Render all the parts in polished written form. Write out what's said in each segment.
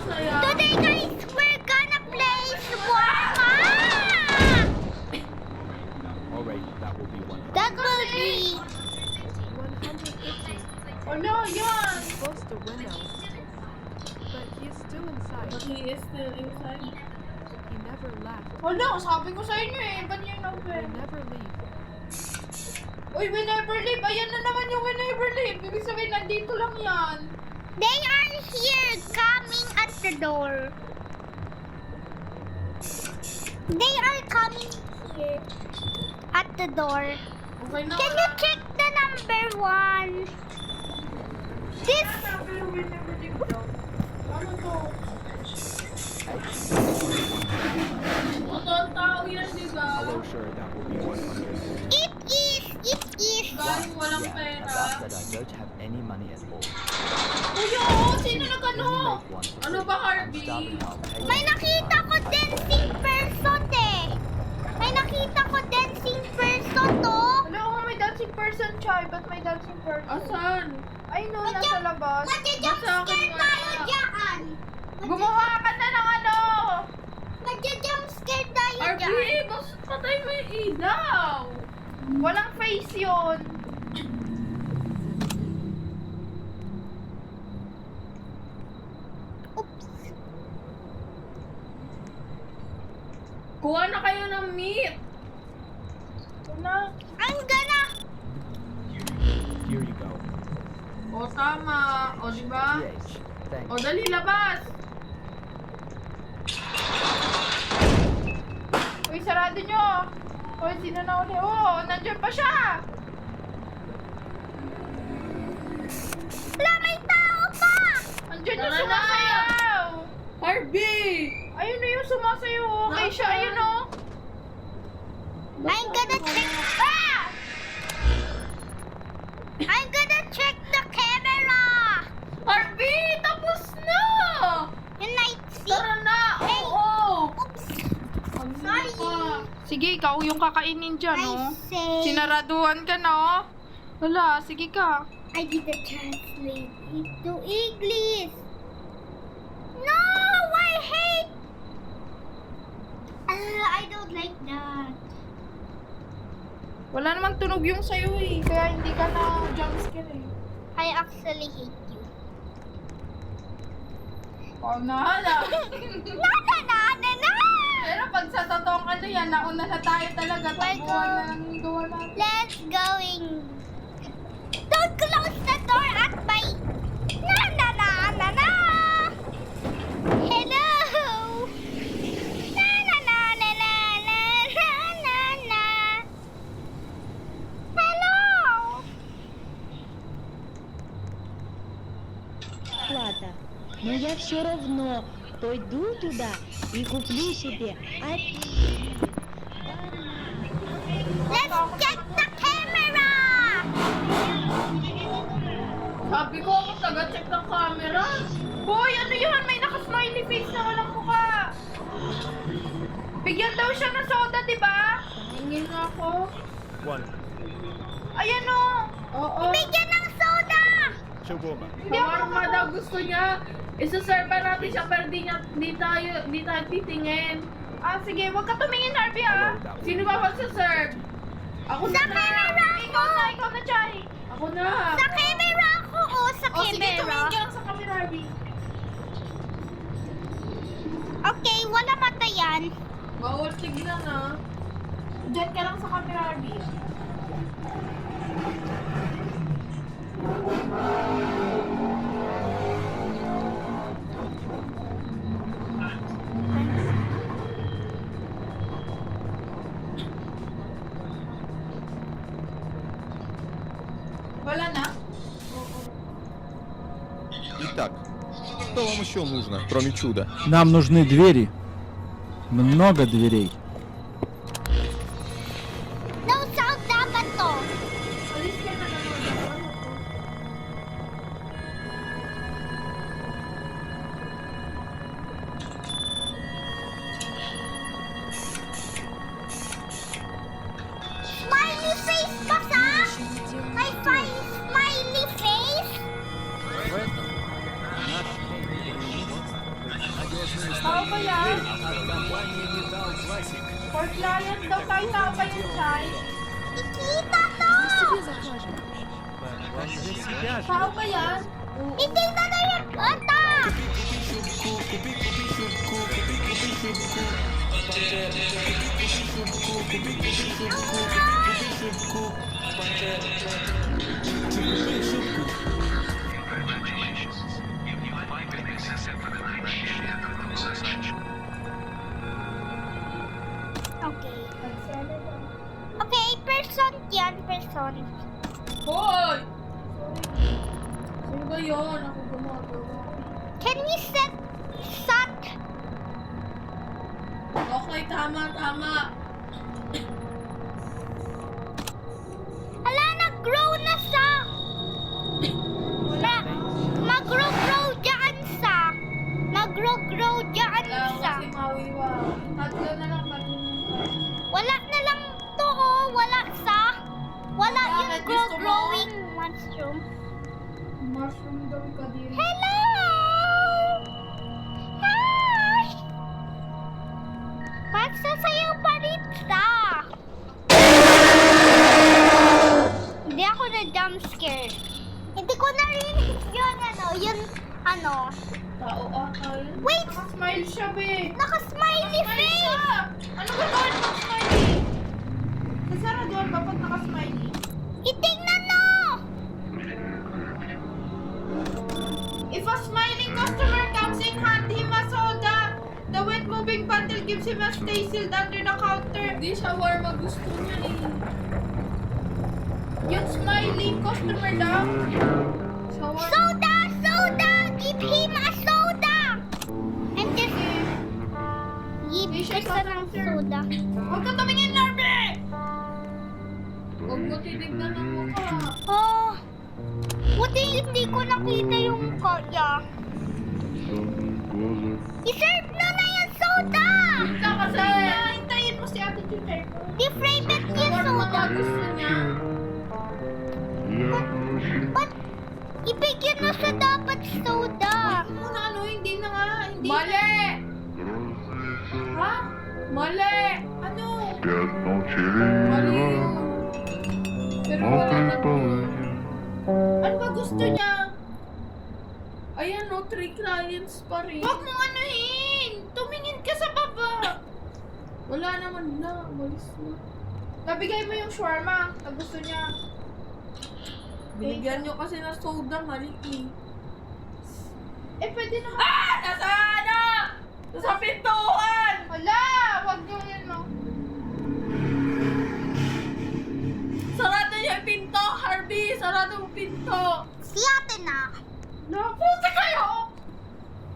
masaya. Today guys, we're gonna play Swarma! Alright, that will be one. That will be... 150. Ano, yan. He's supposed to win now. But he's still inside. But he is still inside. He never left. Ano, sabi ko sa inyo eh. Ba't yun He open? never leave. Uy, we never leave. Ayan na naman yung we never leave. Ibig sabihin, nandito lang yan. They are here, coming at the door. They are coming here at the door. Okay na. Can you check the number 1? This... Ano to? Otong tao yan, di ba? Hello, sir, that will be 100. It is... Guys, walang Yeah, pera. about that I don't have any money at all. Uy, oo, sino nagano? Make one for Ano free. ba, I'm Harvey? starving now. Pay May me. nakita ko dancing person eh. May nakita ko dancing person to. Ano, may dancing person, Chai. Ba't may dancing person? Asan? Ay, no, nasa labas. Magja-jump Ba't sa akin scare wala? tayo dyan. Gumawa ka na ng ano! Magja-jump scare tayo dyan. Harvey, basta patay mo yung ilaw! Walang face yun. Oops. Kuha na kayo ng meat! Ano? I'm gonna... Here you go. O, tama. O, diba? PH. Thanks. O, dali, labas! Uy, sarado nyo! Uy, sino na uli? Oh, nandiyan pa siya! Wala, may tao pa! Nandiyan yung sumasayaw! Harvey! Ayun na yung sumasayaw. Okay siya, ayun o. I'm gonna check... Ah! I'm gonna check the camera! Harvey, tapos na! Yung night scene. Tara na! Hey! Oo! Oops! Sorry! Sige, ikaw yung kakainin dyan, I no? say... Sinaraduhan ka na, oh. Wala, sige ka. I didn't translate it to English. No, I hate. I don't like that. Wala namang tunog yung sayo eh. Kaya hindi ka na jumpscare eh. I actually hate you. Oh, nahala. Na! Pero pag sa totoong ano yan, nauna na tayo talaga. Welcome. Tabuhan na lang yung gawa natin. Let's going. Don't close the door at my. Na. Hello. Na. Hello. Плата. Но я все равно пойду туда и куплю себе. Let's check the camera. Sabi ko ako taga-check ng camera. Boy, ano yun? May naka-smiley face na walang mukha. Bigyan daw siya ng soda, di ba? Hingin na ako. One. Ayan o. Oo. Bigyan ng soda. Shawarma. Hindi ako daw gusto niya. Isa-serve natin siya pero di tayo titingin. Ah, sige. Huwag ka tumingin, Harvey, ha? Sino ba magsaserve? Ako Sa na. camera ko. Ikaw na, Chay. Ako na. Sa camera ko o sa O, sige, tumingin camera. ka lang sa camera, Harvey. Okay, wala mata yan. Bawal tignan, ha? Diyan ka lang sa camera, Harvey. Wala na? Итак, что вам еще нужно, кроме чуда? Нам нужны двери. Много дверей. No sound dapat to. Alis ka na naman. Smiley face pa sa? May smiley face? В этом наш день. Tao ba yan? For client daw tayo, tao ba yan, Chai? Ikita to! It is a pleasure. Tao ba yan? Itignan na yung bata! Okay. Okay, person yan, person. Hoy! Sino ba yun? Ako gumagawa. Can we set sat? Okay, tama. Ala, nag-grow na sa. Mag-grow dyan sa. Mag-grow dyan Wala sa. kasi mawiwa. Tatlo na lang Wala na lang to, oh. Wala sa. Wala Bakit? yung Gusto mo? growing mushroom. Mushroom daw ka din. Hello! Hi! Magsasayaw pa rin sa. Hindi ako na jump scare. Hindi ko narinig yun, Tao ata yun. Wait! Naka-smile siya, be. Naka-smiley Naka-smile face! siya! Ano ba doon? Naka-smiley. Kasara doon ba pag naka-smiley? Itingnan mo! If a smiling customer comes in, hand him a soda. The wet moving bundle gives him a stay sealed under the counter. Di shawarma gusto niya eh. Yung smiling customer daw. Shawarma. Soda! Soda! Give him a soda! I'm just... Give Di siya isa ng soda. Huwag ka tumingin, Norbe! Huwag mo tinignan ang mukha. Oh, buti hindi ko nakita yung kaya. I-serve na na yung soda! Ka kasi! Hintayin mo si Ate Junay. Di favorite yung Shawarma soda. ka gusto niya. Ba't ibigyan mo siya dapat soda? Muna ano, hindi na nga. Hindi Mali! Ha? Mali! Ano? Mali yun. Pero wala na to. Ano ba gusto niya? Ayan no, 3 clients pa rin. Huwag mong anuhin! Tumingin ka sa baba! Wala naman na, umalis na. Nabigay mo yung shawarma na gusto niya. Binigyan niyo kasi ng soda, mali eh. Eh, pwede na. Ah! Nasa ano? Nasa pintuan! Wala! Wag niyo yun, no? Sarado niya yung pinto, Harvey! Sarado yung pinto! Si ate na. Naputi kayo!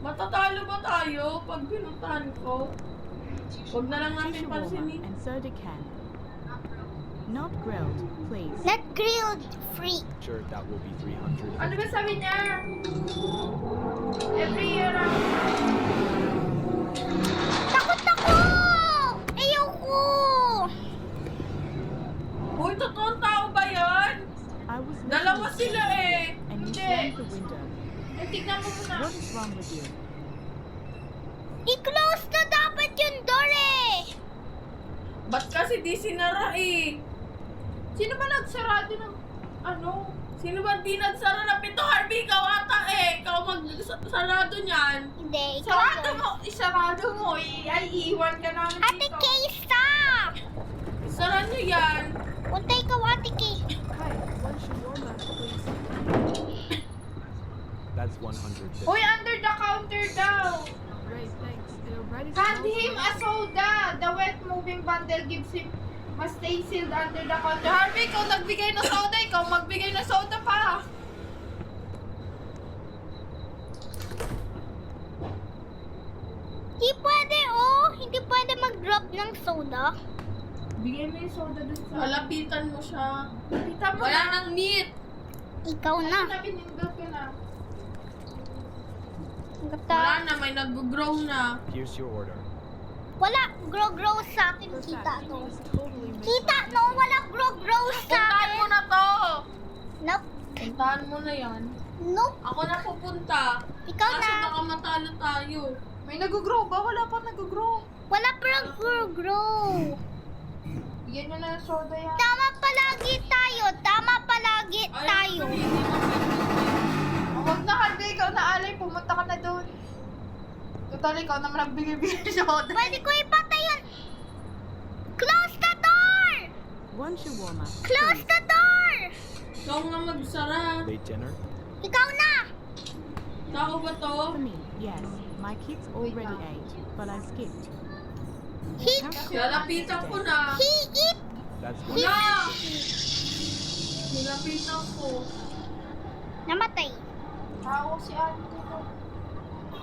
Matatalo ba tayo pag pinuntahan ko? Huwag na lang namin Shawarma pansinin. and soda can. Not grilled, please. Not grilled, free. Sure, that will be 300. Ano ba sabi niya? Every year Takot ako! Ayoko! Uy, totoong tao ba yan? I was Dalawa listening sila eh. and you Hindi. slammed the window. Eh, tignan mo muna. What is wrong with you? I-close na dapat yung door eh! Ba't kasi di sinara eh? Sino ba nagsarado ng ano? Sino ba di nagsara ng pinto? Harvey, ikaw ata eh. Ikaw magsarado niyan. Hindi, ikaw Sarado yun. mo. Isarado mo eh. Ay, iwan ka namin Ate dito. Kay, stop! Isara niyo yan. Punta ikaw, Ate Kay. Hi, one shawarma, please. That's 150. Uy, under the counter daw. Great, thanks. It'll ready to Hand go. him a soda. The wet moving bundle gives him must stay sealed under the counter. Harvey, ikaw nagbigay ng soda. Ikaw magbigay ng soda pa. Hindi pwede, oh. Hindi pwede mag-drop ng soda. Bigay mo yung soda dun sa... Malapitan mo siya. Lapitan mo wala nang meat. Ikaw na. Sabi nindot ko na. Gata. Wala na, may nag-grow na. Here's your order. Wala grow sa akin. Perfect. Kita, no? It's totally made Kita, no? Wala grow sa Puntahan akin. mo na to. Nope. Puntahan mo na yan. Nope. Ako na pupunta. Ikaw Kasi na. baka matalo tayo. May nag-grow ba? Wala pa nag-grow. Wala pa grow. Yan nyo na yung soda yan. Tama palagi tayo. Huwag na, Harvey. Ikaw na, Alay. Pumunta ka na doon. Total, ikaw naman nagbigay-bigay ng soda. Pwede ko ipatay yun. Close the door! One shawarma. Close the door! Ikaw nga magsara. Late dinner? Ikaw na! Tao ba to? For me, yes. My kids already ate, but I skipped. He, Lalapitan ko na. he eat. That's Wala! Nilapitan ko. Namatay. Tao si Ate.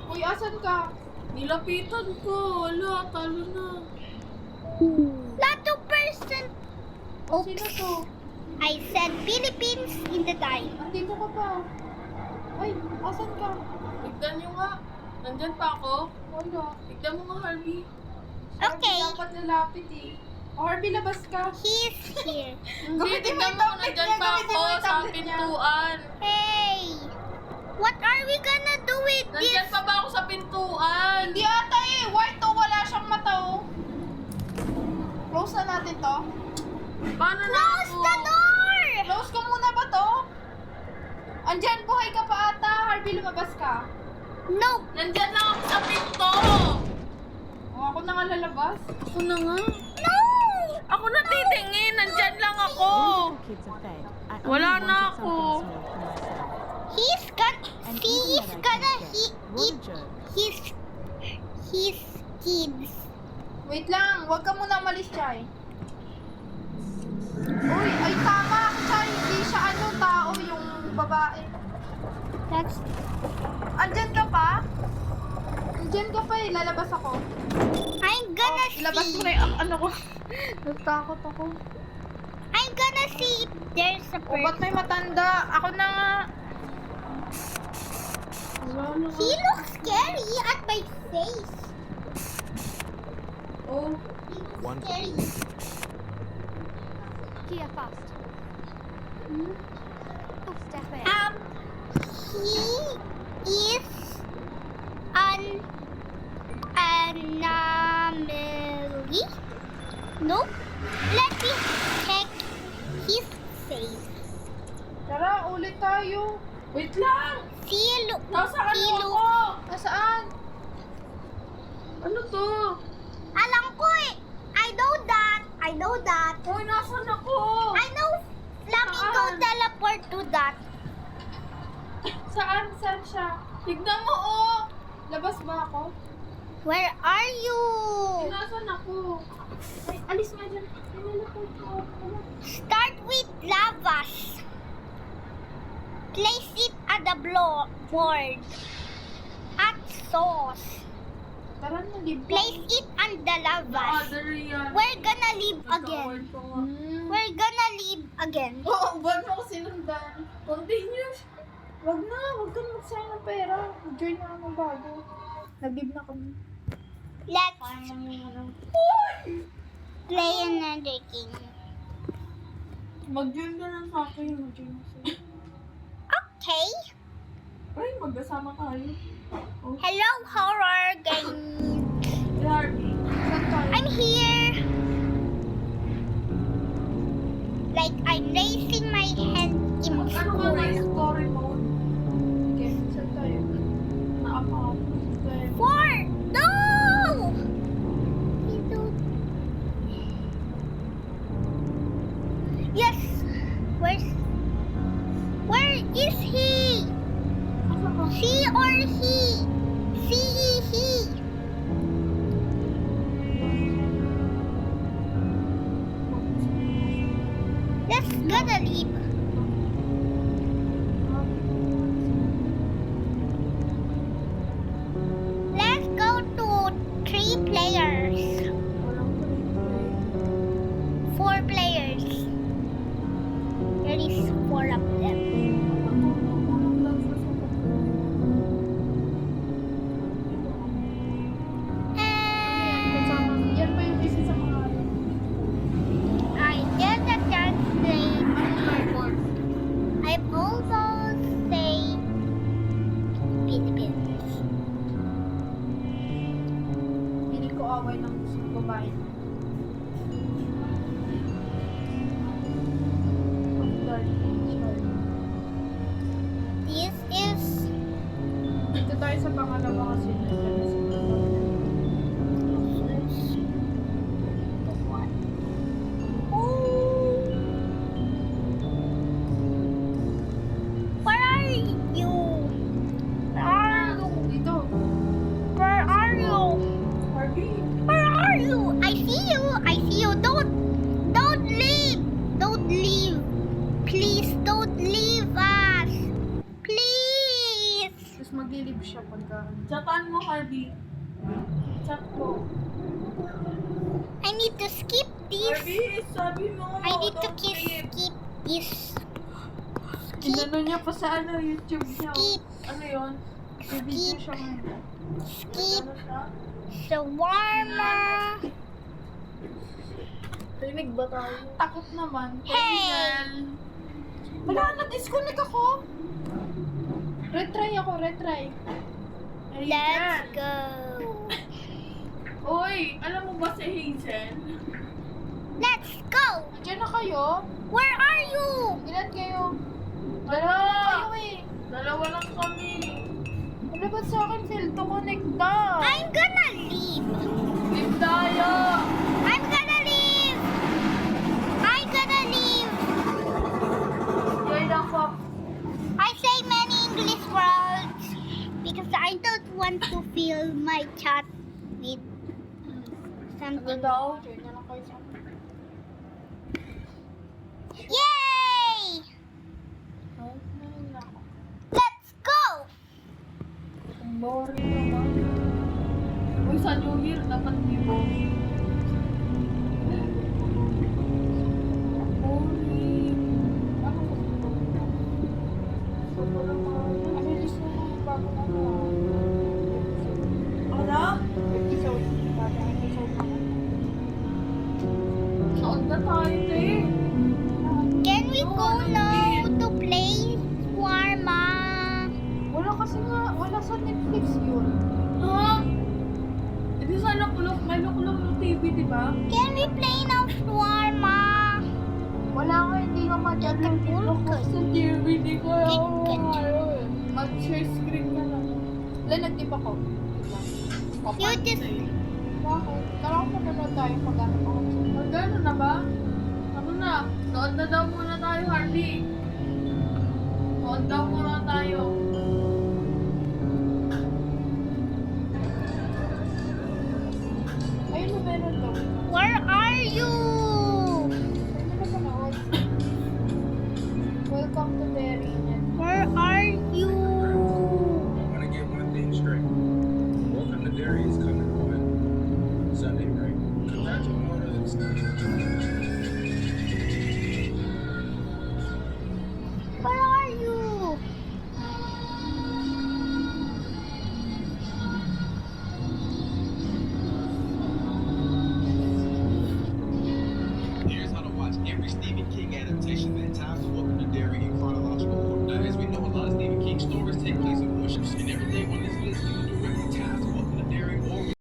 Uy, asan ka? Nilapitan ko. Wala, talo na. Not 2%. Sino to? I said Philippines in the time. Andito ka pa. Ay, asan ka? Tignan nyo nga. Nandyan pa ako? Wala. Tignan mo nga, Harvey. Okay. Harvey, dapat lalapit eh. O, Harvey, labas ka. He's here. Hindi, tignan mo. Nandyan pa ako sa pintuan. Hey! What are we gonna do with this? Nandyan pa ba ako sa pintuan? Hindi ata eh. White to. Wala siyang mata oh. Close na natin to. Paano na Close ako? the door! Close ko muna ba to? Andyan, buhay ka pa ata. Harvey, lumabas ka. No! Nandyan lang ako sa pinto. O, ako na nga lalabas. Ako na nga. No! Ako na titingin. Nandyan lang ako. All the kids are fed. I only Wala na wanted ako. something small for myself. He's gonna, And he's even that I gonna can't he, get. What a eat joke. his kids. Wait lang. Huwag ka muna umalis, Chay. Uy, ay tama. Chay, hindi siya tao yung babae. That's, Andyan ka pa? Andyan ka pa eh. Lalabas ako. I'm gonna Ilabas see. mo na yung ano ko. Natakot ako. I'm gonna see if there's a O, ba't person. may matanda? Ako na nga. Wala na He looks scary at my face. Oh, He looks One for scary. each. Here fast. Oh, step in. He is an anomaly. Nope. Let me check his face. tara, ulit tayo. Wait lang! Nasaan He mo look. ako? Nasaan? Ano to? Alam ko eh. I know that. Uy, nasaan ako? I know Flamingo Saan? teleport to that. Saan? Saan siya? Tignan mo, oh! Labas ba ako? Where are you? Nasaan ako? Ay, alis nga dyan. Nilalapot ko. Start with lavas. Place it at the board. Add sauce. Tara na, libre. Place it on the lavas. Other yan. We're gonna leave again. Nagka-word pa nga. We're gonna leave again. Oo, wag mo ko sinundan. Continue. Wag na, wag ka na magsayang ng pera. Join na ako bago. Nag-leave na kami. Let's Parang ano. play another game. Mag-join ka na sa akin. Mag-join na sa'yo. Okay. Ay, magkasama tayo. Oh, Hello, horror game. si Harvey. Saan tayo? I'm here. Like I'm raising my hand in Ano ka school. na yung story mode? Okay, saan tayo? Naapa ako. Saan tayo? 4. No! He don't- Yes. Where is he? Asa ka? She or he? He. Let's gonna leave. nag-aaway ng babae. This is Dito tayo sa pangalawa kasi nandiyan na si babae. the one. Oh. Where are you? Where are you? Dito. Where are you? Harvey. Where are you? I see you. I see you. Don't leave. Don't leave. Please don't leave us. Please. Tapos maglilib siya pagka... Chataan mo, Harvey. Chat mo. I need to skip this. Harvey, sabi mo. I need to don't skip skip. this. Inano niya pa sa YouTube niya. Skip. Ano yun? May video siya ngayon. Skip Ano siya? shawarma. Rinig ba tayo? Takot naman. Hey! Wala, na-disconnect ako. Retry ako, retry. Let's go. Oy, alam mo ba si Hazel? Let's go. Diyan na kayo? Where are you? Ilan kayo? Dalawa kayo eh. Dalawa lang kami. Ano ba sa akin? Fail to connect ka. I'm gonna leave. Leave tayo. I'm gonna leave. I'm gonna leave. Join ako. I say many English words because I don't want to fill my chat with Ano something. daw? Join na lang kayo sa akin. Yay! Ay, ayun na ako. Let's go. Ang boring naman. Uy, sa New Year, dapat di boring. Boring. Ano ba ito? Release na lang yung bago na to. Ano? Episode. Bagong episode na. Saan na tayo, te? Can we go now to play shawarma? Wala kasi nga, wala sa Netflix yun. Ha? Hindi sa Lukluk, may Lukluk yung TV, di ba? Can we play now shawarma? Wala nga, hindi nga madyan ng Lukluk sa TV, di ko mag-share screen ka lang. Wala, nag-tip ako. You just Bakit? Tara ko manonood tayo pag-ano ako. Mag-ano na ba? Ano na? Nood na daw muna tayo, Harvey. Nood daw muna tayo. Ayun na meron daw. where are you? Ano ba nood? Welcome to Derry. Where are you? I want to get one thing straight. Welcome to Derry is coming on Sunday, right? Congratulations. Where are you? Here's how to watch every Stephen King adaptation at times. Welcome to Derry in chronological order. Now, as we know, a lot of Stephen King stories take place in Worcester.